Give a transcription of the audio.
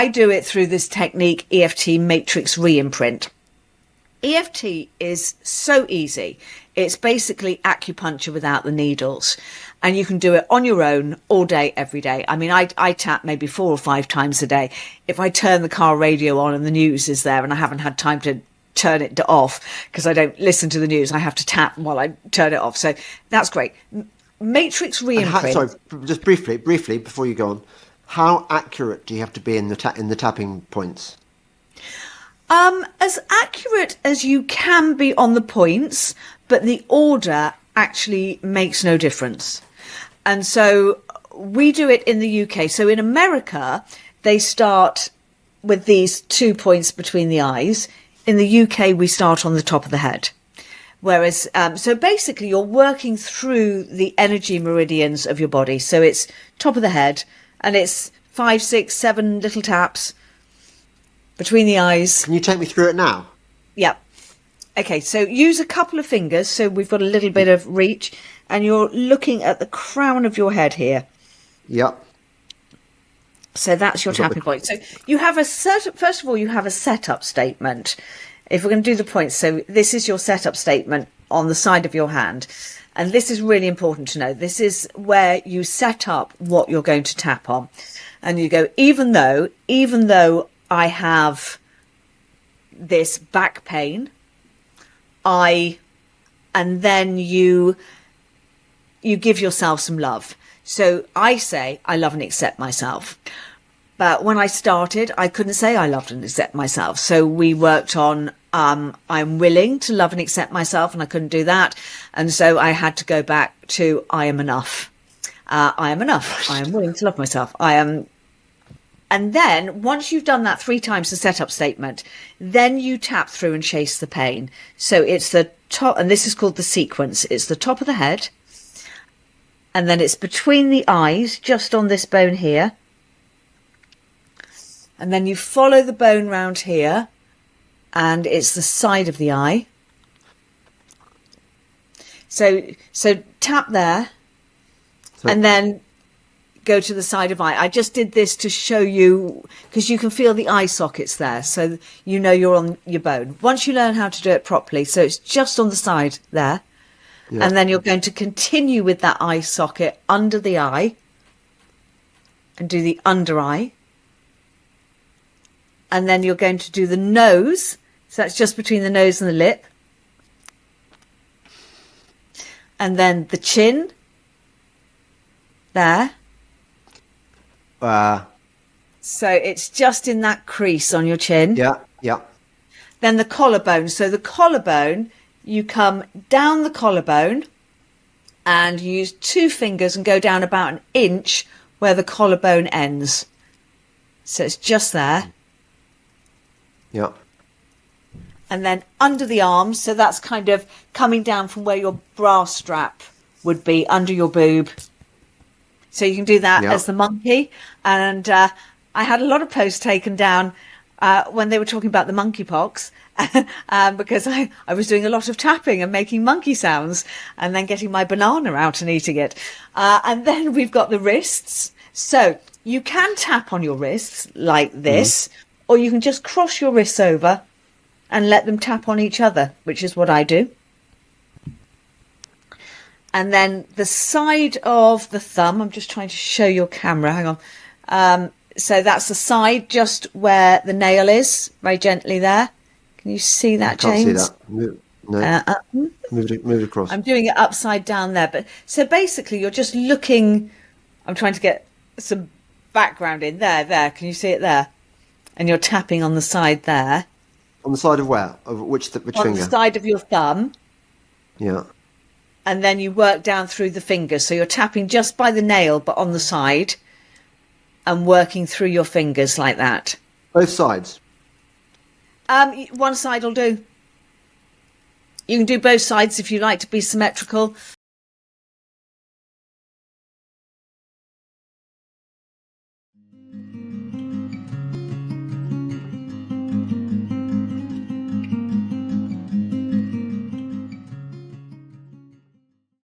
I do it through this technique, EFT matrix re-imprint. EFT is so easy. It's basically acupuncture without the needles. And you can do it on your own all day, every day. I mean, I tap maybe 4 or 5 times a day. If I turn the car radio on and the news is there and I haven't had time to turn it off because I don't listen to the news, I have to tap while I turn it off. So that's great. Matrix re-imprint. Sorry, just briefly before you go on, how accurate do you have to be in the tapping points? As accurate as you can be on the points, but the order actually makes no difference. And so we do it in the UK. So in America, they start with these 2 points between the eyes. In the UK, we start on the top of the head. Whereas, so basically you're working through the energy meridians of your body. So it's top of the head and it's 5, 6, 7 little taps between the eyes. Can you take me through it now? Yeah. Okay, so use a couple of fingers. So we've got a little bit of reach and you're looking at the crown of your head here. Yep. So that's your tapping point. So you have first of all, you have a setup statement. If we're going to do the points, so this is your setup statement on the side of your hand. And this is really important to know. This is where you set up what you're going to tap on. And you go, even though I have this back pain, and then you give yourself some love. So I say, I love and accept myself. But when I started, I couldn't say I loved and accept myself. So we worked on, I'm willing to love and accept myself, and I couldn't do that. And so I had to go back to, I am enough. I am enough. I am willing to love myself. I am. And then once you've done that 3 times, the setup statement, then you tap through and chase the pain. So it's the top, and this is called the sequence. It's the top of the head. And then it's between the eyes, just on this bone here. And then you follow the bone round here, and it's the side of the eye. So tap there, and then go to the side of eye. I just did this to show you, because you can feel the eye sockets there, so you know you're on your bone. Once you learn how to do it properly, so it's just on the side there. Yeah. And then you're going to continue with that eye socket under the eye and do the under eye. And then you're going to do the nose. So that's just between the nose and the lip. And then the chin. There. So it's just in that crease on your chin. Yeah, yeah. Then the collarbone. So the collarbone, you come down the collarbone and you use 2 fingers and go down about 1 inch where the collarbone ends. So it's just there. Yeah. And then under the arms, so that's kind of coming down from where your bra strap would be, under your boob. So you can do that as the monkey. And I had a lot of posts taken down when they were talking about the monkeypox, because I was doing a lot of tapping and making monkey sounds and then getting my banana out and eating it. And then we've got the wrists. So you can tap on your wrists like this, or you can just cross your wrists over and let them tap on each other, which is what I do. And then the side of the thumb, I'm just trying to show your camera, hang on. So that's the side just where the nail is, very gently there. Can you see that, James? I can't see that. No. Move it across. I'm doing it upside down there. But so basically you're just looking, I'm trying to get some background in there. Can you see it there? And you're tapping on the side there. On the side of where? Of which finger? On the side of your thumb. Yeah. And then you work down through the fingers. So you're tapping just by the nail, but on the side, and working through your fingers like that. Both sides? One side will do. You can do both sides if you like to be symmetrical,